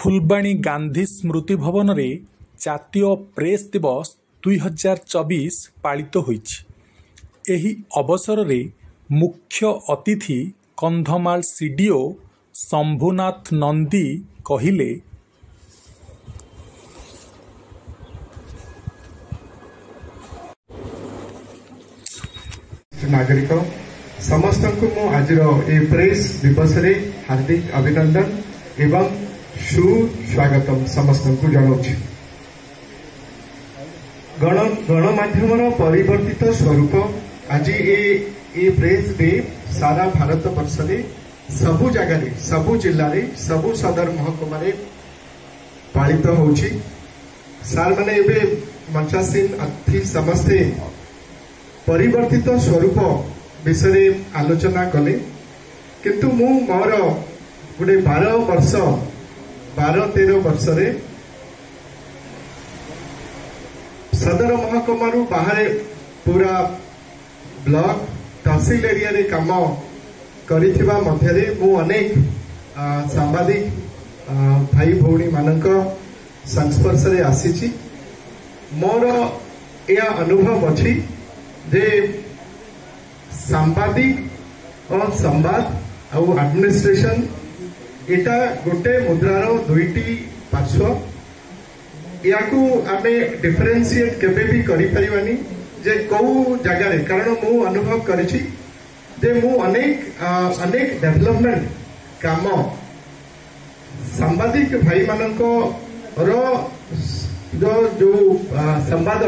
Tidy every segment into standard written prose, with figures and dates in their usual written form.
फुलबाणी गांधी स्मृति भवन रे जातीय प्रेस दिवस 2024 पालित होइछि। एही अवसर रे मुख्य अतिथि कंधमाल सीडीओ शंभुनाथ नंदी कहिले, नागरिक समस्त को मु आज प्रेस दिवस रे हार्दिक अभिनंदन एवं सुस्वागतम समस्त को जनाऊँ। गणमाध्यम परिवर्तित स्वरूप आज ए प्रेस डे सारा भारत वर्ष रे सबु जगह सबु जिल्ला रे सबु सदर महकुमा रे पालित होउछि। सार माने एबे मंचासीन अतिथि समस्ते परिवर्तित स्वरूप विषय आलोचना कले, किंतु मु मोर गोटे 12-13 वर्ष रे सदर महकुमा बाहर पूरा ब्लॉक तहसील एरिया रे काम करिथिबा मध्यरे मु अनेक सांबादिक भाई भौणी मानक संस्पर्श रे आसीछि। मोर या अनुभव अछि जे सांबादिक और संवाद और एडमिनिस्ट्रेशन एटा गोटे मुद्रार दुईटी पार्श्व। याकू आमे डिफरेंशिएट केबे भी करि परिबानी जे को जगह रे, कारण मु अनुभव करिछि जे मु अनेक डेवलपमेंट काम सांबादिक भाई माननको जो संवाद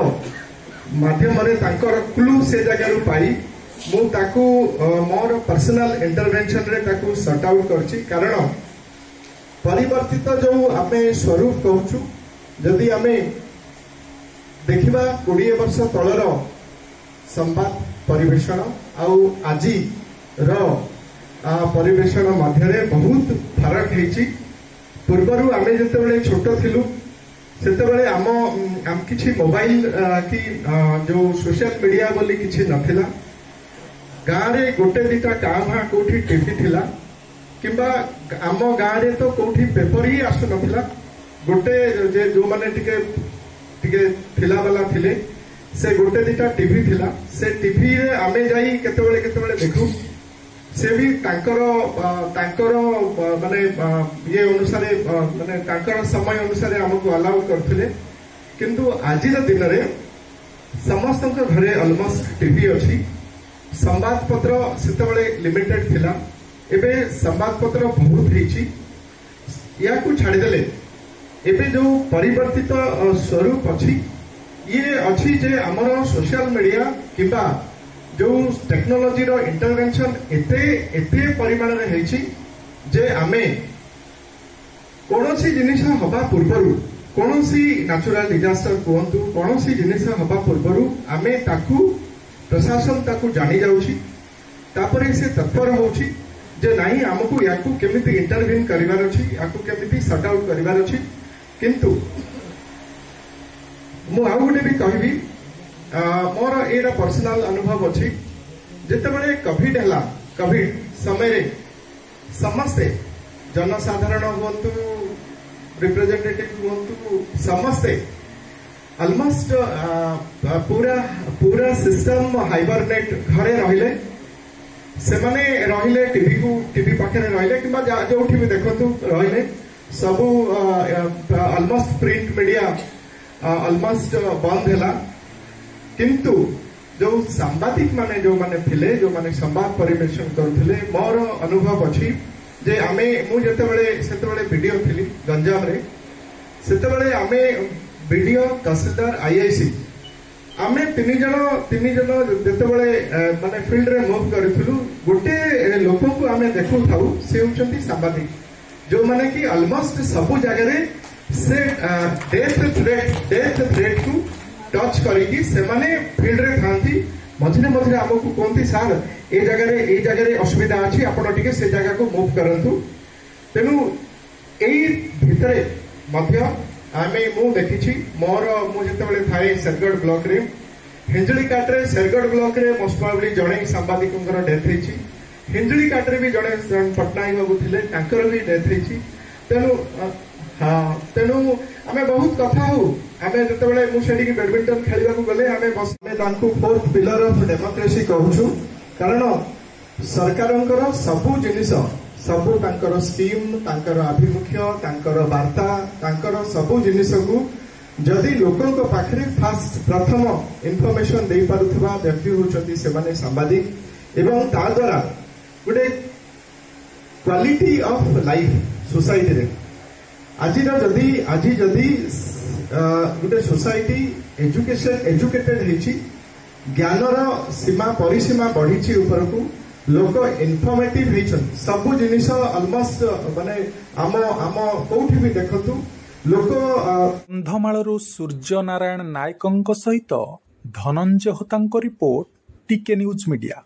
माध्यम रे तांकर क्लू से जगह रु पाई मु ताकू मोर पर्सनल इंटरवेंशन रे ताकू सॉर्ट आउट करछि। कारण परिवर्तित जो आमे स्वरूप कहूछु, जदि आमे देखिबा 20 वर्ष तलर संवाद परिवेषण आउ आजी रो परिवेषण मध्यरे बहुत फरक हेछि। पूर्वरु आमे जतेबेले छोट थिलु सेतेबेले आम किछि मोबाइल कि जो सोशल मीडिया बोली किछि नथिला। गाँव रे गोटे दिटा टाँभा कोठी टीवी थिला, किंबा आम गाँव रे तो कोठी पेपर ही आसु नथिला। गोटे जे जो माने टिके थिला वाला थिले से गोटे दिटा टीवी थिला। से टीवी रे आमे जाई केतेबेले देखु, से भी तांकर माने ये अनुसार माने तांकर समय अनुसार हमको अलाउ करथिले। किंतु आज दिन रे समस्त घरे ऑलमोस्ट टीवी अछि। संवाद पत्र सेतेबेले लिमिटेड थिला, एबे संवाद पत्र बहुत हेछि। याकू छाड़ी देले एबे जो परिवर्तित स्वरूप अछि ये अछि जे हमर सोशल मीडिया किबा जो टेक्नोलॉजी रो इंटरवेंशन एते परिमाण रे हेछि जे आमे कोनोसी जिनिस हबा पूर्वरु, कोनोसी नेचुरल डिजास्टर कोहंतु कोनोसी जिनिस हबा पूर्वरु आमे ताकू प्रशासन ताकू जानी जाउछि। तापरे से तत्पर होउछि जे नाही हमकु याकू केमिति इंटरवीन करिवार अछि, याकू केमिति शट आउट करिवार अछि। किंतु मु आ गुटे भी कहबी मोर एरा पर्सनल अनुभव अछि। जेतेबेले कोविड हला, कोविड समय रे समस्ते जनसाधारण हुंतु रिप्रेजेंटेटिव हुंतु समस्ते ऑलमोस्ट पूरा सिस्टम हाइबरनेट घरे रहिले। से माने रहिले टीवी पाखे रहिले किंबा जोठी भी देखंतु रहिले सबु ऑलमोस्ट प्रिंट मीडिया ऑलमोस्ट बंद हैला। किंतु जो सांबादिक माने जो माने थिले, जो माने संवाद परिवेषण करथिले, मोर अनुभव अछि जे आमे मु सेतेबेले वीडियो थिली गंजाम रे, सेतेबेले आमे वीडियो तहसीलदार आईआईसी आमे तीन जन जेतेबेले माने फील्ड रे मूव करथिलु। गोटे लोक को आमे देखु थाउ से होचंती सांबादिक, जो माने कि ऑलमोस्ट सबु जगह रे से डेथ थ्रेट को टच करिकी से माने फील्ड रे थांती। मझिने हमको कहती सार ए जगह रे असुविधा अछि, आपण टिके से जगह को मूव करंतु। तेनु एई भितरे मध्य आमे मु देखिछि मोर मु जेतेबेले थाए सरगढ़ ब्लॉक रे हिंजली काटरे सरगढ़ ब्लॉक रे मोस्ट प्रोबेबली जणे सांबादिकंकर डेथ हेछि। हिंजली काटरे भी जणे पटनायक बाबू थिले, तांकर भी डेथ हेछि। तेनु हाँ तेणु आमे बहुत कथा हो आमे जतबेले मु सेठी बैडमिंटन खेलिबा को गले आमे बस आमे तांकु फोर्थ पिलर ऑफ डेमोक्रेसी कहूछु कारण सरकारंकर सबु जिनिस सबु तांकर स्कीम तांकर आभिमुख्य तांकर वार्ता तांकर सबु जिनिस को जदि लोकंक पाखरे फास्ट प्रथम इनफॉरमेशन दे पारुथबा व्यक्ति होचंती से माने सांबादिक एवं ता द्वारा गुटे क्वालिटी ऑफ लाइफ सोसाइटी रे आज जदि गोटे सोसाइटी एजुकेटेड हेची ज्ञानर सीमा परिसीमा बढ़ी ऊपर को लोक इनफॉर्मेटिव हेचन सबु जिनिस ऑलमोस्ट माने आम कोठी भी देखतु लोक कंधमालरू सूर्य नारायण नायकंक सहित धनंजय होतांक रिपोर्ट टीके न्यूज मीडिया।